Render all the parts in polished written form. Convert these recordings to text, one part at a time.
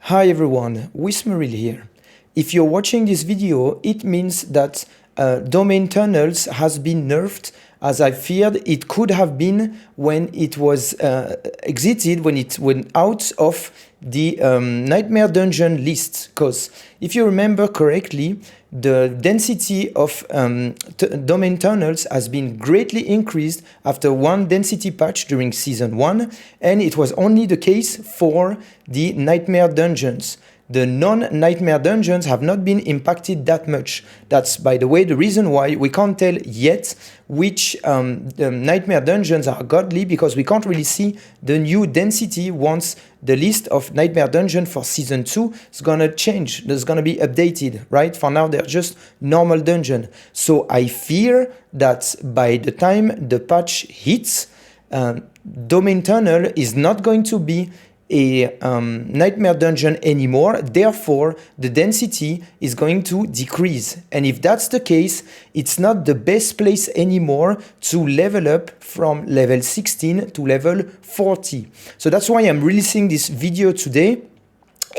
Hi everyone, Wismeril here. If you're watching this video, it means that Domhaine Tunnels has been nerfed as I feared it could have been when it was exited, when it went out of the Nightmare Dungeon list. Because if you remember correctly, the density of Domhaine Tunnels has been greatly increased after one density patch during Season 1, and it was only the case for the Nightmare Dungeons. The non-Nightmare Dungeons have not been impacted that much. That's, by the way, the reason why we can't tell yet which Nightmare Dungeons are godly, because we can't really see the new density once the list of Nightmare Dungeon for Season 2 is gonna change. It's gonna be updated, right? For now, they're just normal dungeon. So I fear that by the time the patch hits, Domhaine Tunnel is not going to be a Nightmare Dungeon anymore, therefore the density is going to decrease. And if that's the case, it's not the best place anymore to level up from level 16 to level 40. So that's why I'm releasing this video today.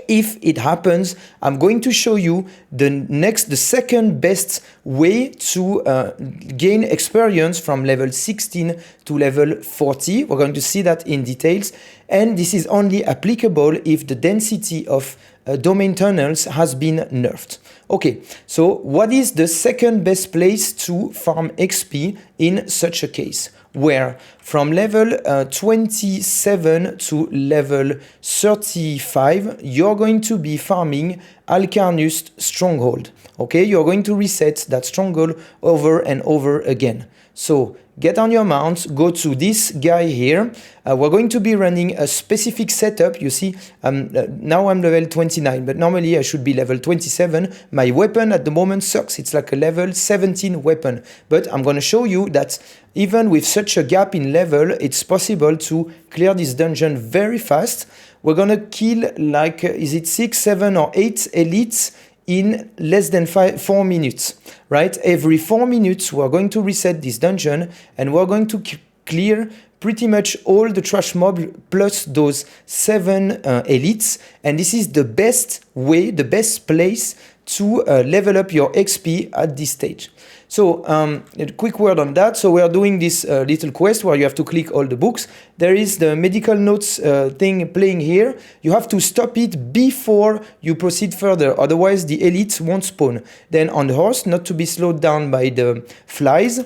If it happens, I'm going to show you the second best way to gain experience from level 16 to level 40. We're going to see that in details. And this is only applicable if the density of Domhaine Tunnels has been nerfed. Okay, so what is the second best place to farm XP in such a case? Where from level 27 to level 35, you're going to be farming Alcarnus Stronghold. Okay, you're going to reset that stronghold over and over again. So get on your mount, go to this guy here. We're going to be running a specific setup. You see, now I'm level 29, but normally I should be level 27. My weapon at the moment sucks. It's like a level 17 weapon. But I'm going to show you that even with such a gap in level, it's possible to clear this dungeon very fast. We're going to kill like, is it 6, 7, or 8 elites in less than 4 minutes, right? Every 4 minutes, we're going to reset this dungeon and we're going to clear pretty much all the trash mob plus those 7 elites. And this is the best way, the best place to level up your XP at this stage. So a quick word on that. So we are doing this little quest where you have to click all the books. There is the medical notes thing playing here. You have to stop it before you proceed further. Otherwise, the elites won't spawn. Then on the horse, not to be slowed down by the flies.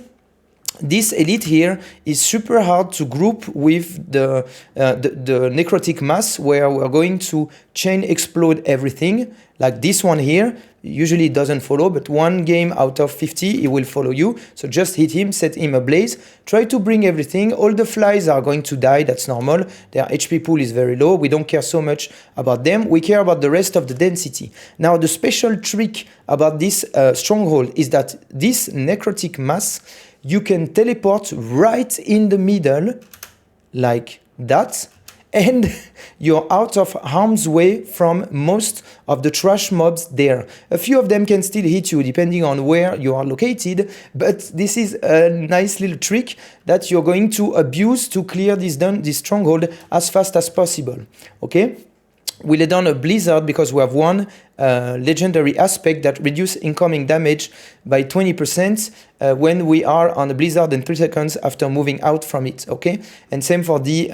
This elite here is super hard to group with the necrotic mass, where we're going to chain explode everything. Like this one here, usually it doesn't follow, but one game out of 50, he will follow you. So just hit him, set him ablaze, try to bring everything. All the flies are going to die, that's normal. Their HP pool is very low. We don't care so much about them. We care about the rest of the density. Now, the special trick about this stronghold is that this necrotic mass, you can teleport right in the middle, like that, and you're out of harm's way from most of the trash mobs there. A few of them can still hit you depending on where you are located, but this is a nice little trick that you're going to abuse to clear this stronghold as fast as possible. Okay? We lay down a blizzard because we have one legendary aspect that reduces incoming damage by 20% when we are on a blizzard and 3 seconds after moving out from it, okay? And same for the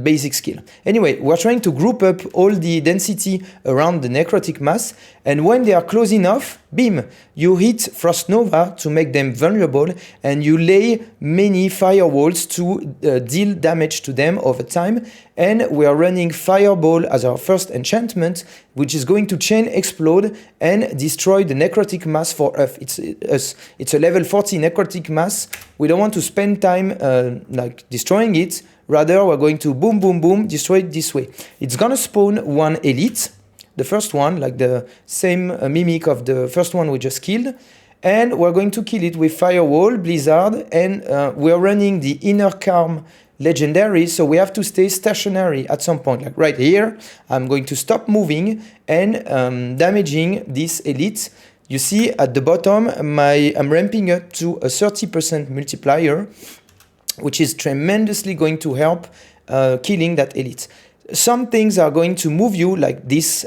basic skill. Anyway, we're trying to group up all the density around the necrotic mass, and when they are close enough, beam, you hit Frost Nova to make them vulnerable, and you lay many firewalls to deal damage to them over time. And we are running Fireball as our first enchantment, which is going to chain explode and destroy the necrotic mass for us. It's a level 40 necrotic mass. We don't want to spend time like destroying it. Rather, we're going to boom, boom, boom, destroy it this way. It's gonna spawn one elite, the first one, like the same mimic of the first one we just killed. And we're going to kill it with Firewall, Blizzard, and we're running the Inner Calm legendary, so we have to stay stationary at some point. Like right here, I'm going to stop moving and damaging this elite. You see at the bottom, I'm ramping up to a 30% multiplier, which is tremendously going to help killing that elite. some things are going to move you, like this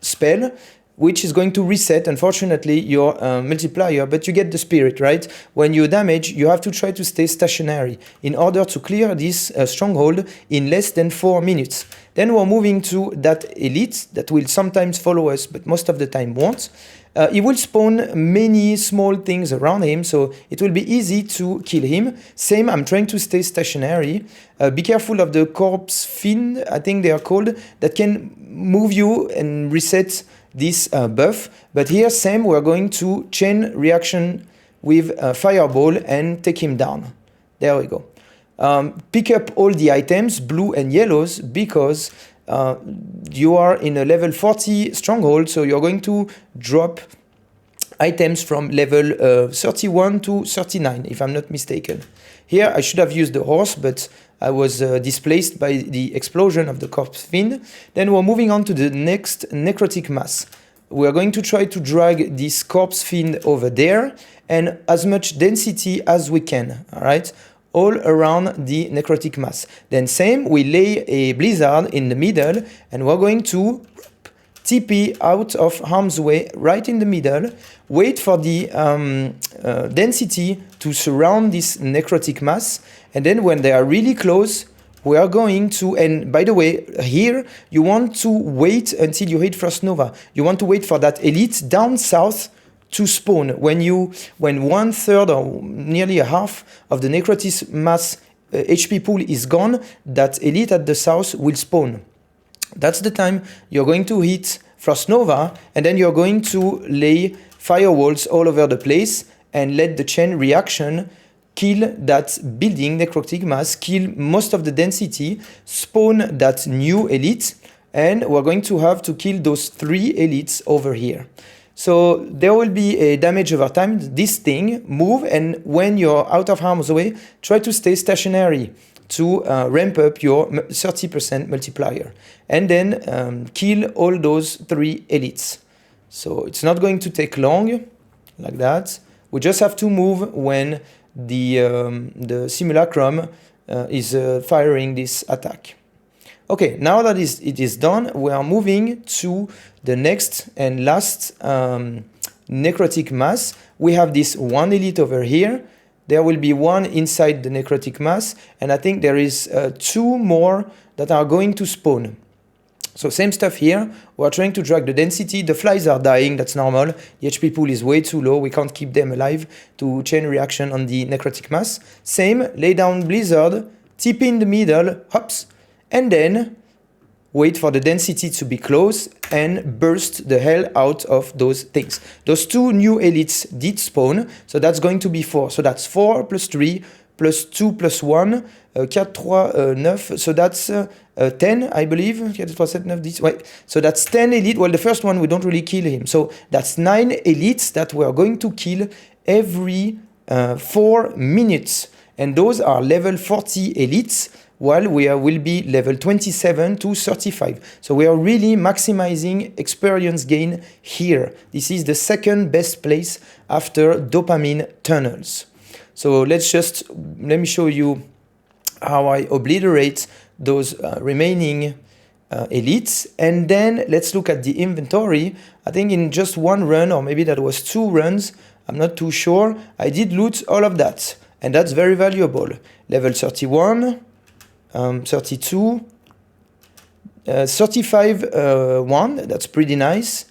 spell, which is going to reset, unfortunately, your multiplier, but you get the spirit, right? When you damage, you have to try to stay stationary in order to clear this stronghold in less than 4 minutes. Then we're moving to that elite that will sometimes follow us, but most of the time won't. He will spawn many small things around him, so it will be easy to kill him. Same, I'm trying to stay stationary. Be careful of the corpse fiend, I think they are called, that can move you and reset this buff. But here, same, we're going to chain reaction with fireball and take him down. There we go. Pick up all the items, blue and yellows, because you are in a level 40 stronghold, so you're going to drop items from level 31 to 39, if I'm not mistaken. Here, I should have used the horse, but I was displaced by the explosion of the corpse fiend. Then we're moving on to the next necrotic mass. We're going to try to drag this corpse fiend over there, and as much density as we can, all right? All around the necrotic mass. Then same, we lay a blizzard in the middle, and we're going to TP out of harm's way right in the middle, wait for the density to surround this necrotic mass, and then when they are really close, we are going to, and by the way, here, you want to wait until you hit First Nova. You want to wait for that elite down south to spawn. When 1/3 or nearly a half of the necrotic mass HP pool is gone, that elite at the south will spawn. That's the time you're going to hit Frost Nova, and then you're going to lay firewalls all over the place and let the chain reaction kill that building necrotic mass, kill most of the density, spawn that new elite, and we're going to have to kill those 3 elites over here. So there will be a damage over time. This thing move, and when you're out of harm's way, try to stay stationary to ramp up your 30% multiplier, and then kill all those 3 elites. So it's not going to take long, like that. We just have to move when the simulacrum is firing this attack. Okay, now that it is done, we are moving to the next and last necrotic mass. We have this 1 elite over here. There will be 1 inside the necrotic mass, and I think there is 2 more that are going to spawn. So same stuff here. We are trying to drag the density. The flies are dying, that's normal. The HP pool is way too low. We can't keep them alive to chain reaction on the necrotic mass. Same, lay down blizzard, tip in the middle, hops, and then wait for the density to be close and burst the hell out of those things. Those 2 new elites did spawn, so that's going to be 4. So that's 4 plus 3 plus 2 plus 1, 4, 3, 9, so that's 10, I believe. 4, 7, 9, 10. Wait. So that's 10 elite. Well, the first one, we don't really kill him. So that's 9 elites that we are going to kill every 4 minutes. And those are level 40 elites, while we will be level 27 to 35. So we are really maximizing experience gain here. This is the second best place after Domhaine Tunnels. So let me show you how I obliterate those remaining elites, and then let's look at the inventory. I think in just 1 run, or maybe that was 2 runs, I'm not too sure, I did loot all of that, and that's very valuable. Level 31, 32, 35 1, that's pretty nice,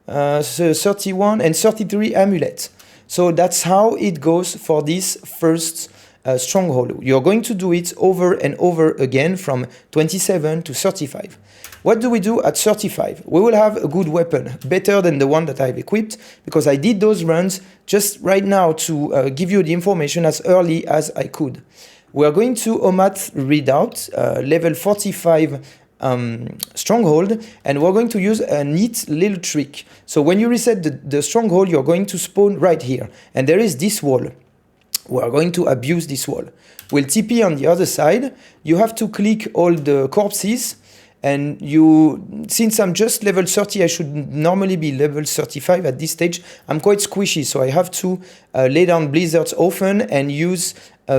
so 31 and 33 amulets. So that's how it goes for this first stronghold. You're going to do it over and over again from 27 to 35. What do we do at 35? We will have a good weapon, better than the one that I've equipped, because I did those runs just right now to give you the information as early as I could. We're going to Omath Redoubt, level 45 stronghold, and we're going to use a neat little trick. So when you reset the stronghold, you're going to spawn right here, and there is this wall. We are going to abuse this wall. We'll TP on the other side. You have to click all the corpses, and since I'm just level 30, I should normally be level 35 at this stage. I'm quite squishy, so I have to lay down blizzards often and use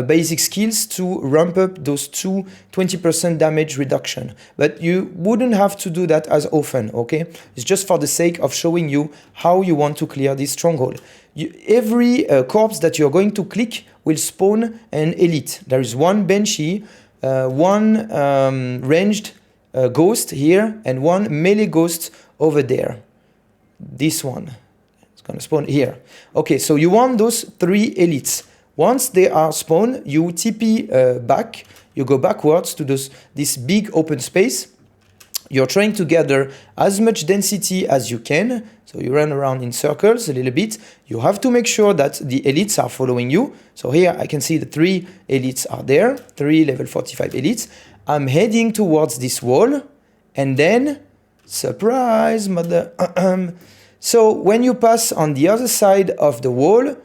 basic skills to ramp up those 20% damage reduction. But you wouldn't have to do that as often, okay? It's just for the sake of showing you how you want to clear this stronghold. Every corpse that you're going to click will spawn an elite. There is one Banshee, one ranged ghost here, and one melee ghost over there. This one. It's gonna spawn here. Okay, so you want those 3 elites. Once they are spawned, you TP back, you go backwards to this big open space. You're trying to gather as much density as you can. So you run around in circles a little bit. You have to make sure that the elites are following you. So here I can see the 3 elites are there, 3 level 45 elites. I'm heading towards this wall, and then, surprise, mother. So when you pass on the other side of the wall,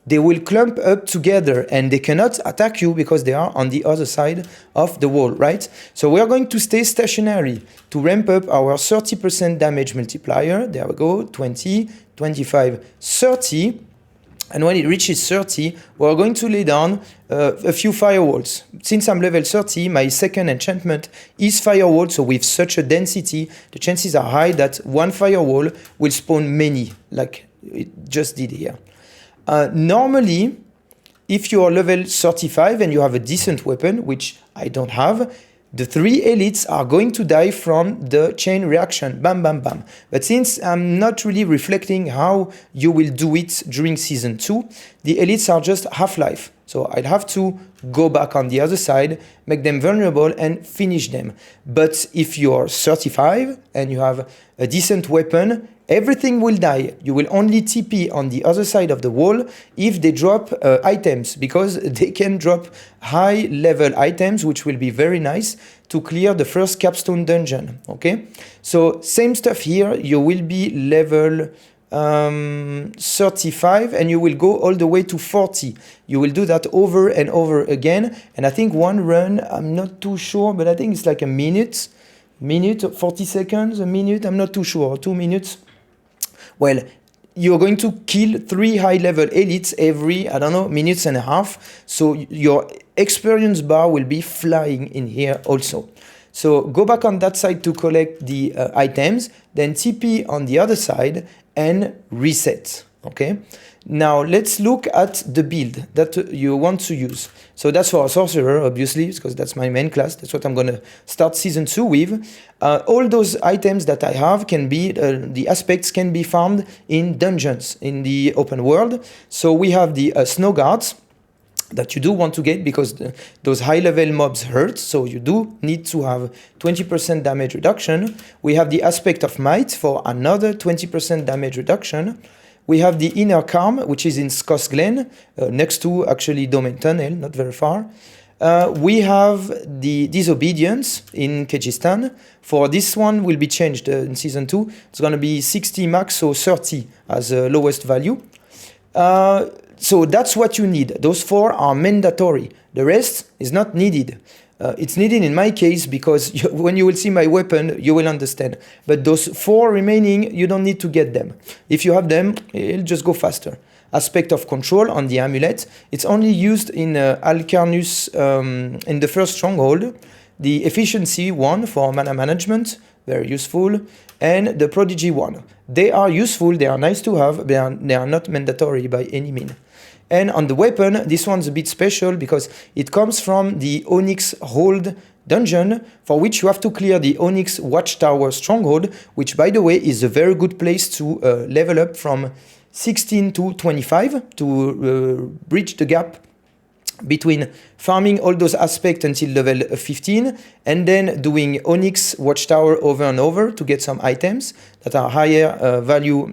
they will clump up together and they cannot attack you because they are on the other side of the wall, right? So we are going to stay stationary to ramp up our 30% damage multiplier. There we go, 20, 25, 30. And when it reaches 30, we're going to lay down a few firewalls. Since I'm level 30, my second enchantment is firewall, so with such a density, the chances are high that one firewall will spawn many, like it just did here. Normally, if you are level 35 and you have a decent weapon, which I don't have, the 3 elites are going to die from the chain reaction, bam, bam, bam. But since I'm not really reflecting how you will do it during season 2, the elites are just half-life. So I'd have to go back on the other side, make them vulnerable and finish them. But if you're 35 and you have a decent weapon, everything will die. You will only TP on the other side of the wall if they drop items, because they can drop high level items, which will be very nice to clear the first capstone dungeon, okay? So same stuff here, you will be level 35 and you will go all the way to 40. You will do that over and over again, and I think one run, I'm not too sure, but I think it's like a minute, 40 seconds, a minute, I'm not too sure, 2 minutes. Well, you're going to kill 3 high-level elites every, I don't know, minutes and a half. So your experience bar will be flying in here also. So go back on that side to collect the items, then TP on the other side and reset, okay? Now let's look at the build that you want to use. So that's for a sorcerer, obviously, because that's my main class. That's what I'm gonna start season 2 with. All those items that I have can be, the aspects can be found in dungeons in the open world. So we have the snow guards that you do want to get because those high level mobs hurt. So you do need to have 20% damage reduction. We have the aspect of might for another 20% damage reduction. We have the inner calm, which is in Scos Glen, next to actually Domhaine Tunnel, not very far. We have the disobedience in Kyrgyzstan. For this one will be changed in season 2. It's going to be 60 max, so 30 as a lowest value. So that's what you need. Those 4 are mandatory. The rest is not needed. It's needed in my case because when you will see my weapon, you will understand. But those 4 remaining, you don't need to get them. If you have them, it'll just go faster. Aspect of control on the amulet. It's only used in Alcarnus in the first stronghold. The efficiency one for mana management, very useful. And the prodigy one. They are useful, they are nice to have, they are not mandatory by any means. And on the weapon, this one's a bit special because it comes from the Onyx Hold dungeon, for which you have to clear the Onyx Watchtower Stronghold, which, by the way, is a very good place to level up from 16 to 25 to bridge the gap between farming all those aspects until level 15 and then doing Onyx Watchtower over and over to get some items that are higher value,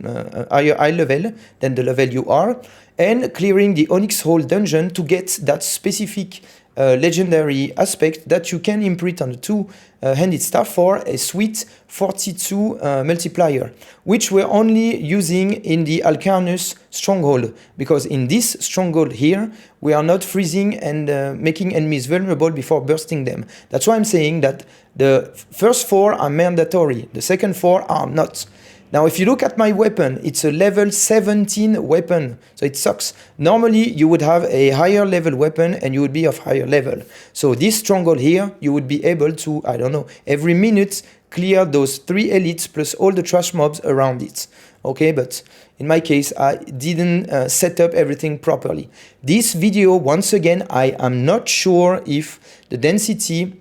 high level than the level you are, and clearing the Onyx Hall dungeon to get that specific legendary aspect that you can imprint on the two-handed staff for a sweet 42 multiplier, which we're only using in the Alcarnus stronghold, because in this stronghold here, we are not freezing and making enemies vulnerable before bursting them. That's why I'm saying that the first 4 are mandatory, the second 4 are not. Now, if you look at my weapon, it's a level 17 weapon, so it sucks. Normally, you would have a higher level weapon and you would be of higher level. So this stronghold here, you would be able to, I don't know, every minute clear those 3 elites plus all the trash mobs around it. Okay, but in my case, I didn't set up everything properly. This video, once again, I am not sure if the density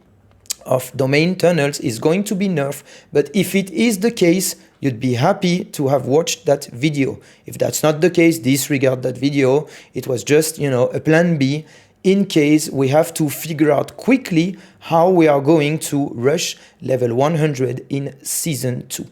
of Domhaine Tunnels is going to be nerfed, but if it is the case, you'd be happy to have watched that video. If that's not the case, disregard that video. It was just, you know, a plan B in case we have to figure out quickly how we are going to rush level 100 in Season 2.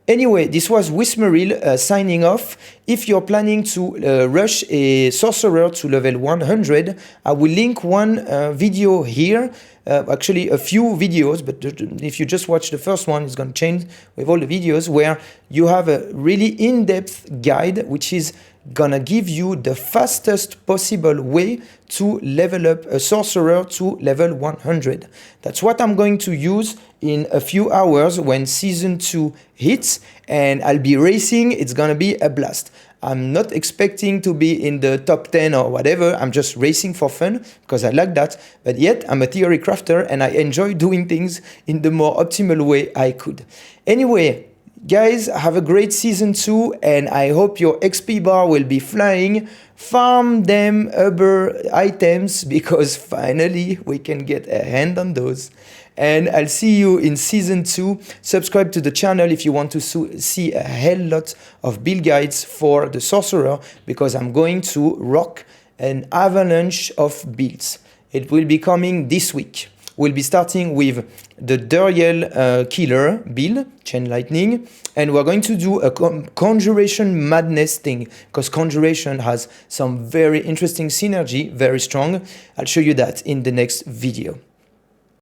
Anyway, this was Wismeril signing off. If you're planning to rush a sorcerer to level 100, I will link one video here. Actually, a few videos, but if you just watch the first one, it's going to change with all the videos, where you have a really in-depth guide, which is gonna give you the fastest possible way to level up a sorcerer to level 100. That's what I'm going to use in a few hours when Season 2 hits, and I'll be racing. It's gonna be a blast. I'm not expecting to be in the top 10 or whatever. I'm just racing for fun because I like that. But yet, I'm a theory crafter and I enjoy doing things in the more optimal way I could. Anyway, guys, have a great Season 2 and I hope your XP bar will be flying. Farm them other items because finally we can get a hand on those. And I'll see you in Season 2. Subscribe to the channel if you want to see a hell lot of build guides for the sorcerer, because I'm going to rock an avalanche of builds. It will be coming this week. We'll be starting with the Duriel Killer build, Chain Lightning, and we're going to do a Conjuration Madness thing, because Conjuration has some very interesting synergy, very strong. I'll show you that in the next video.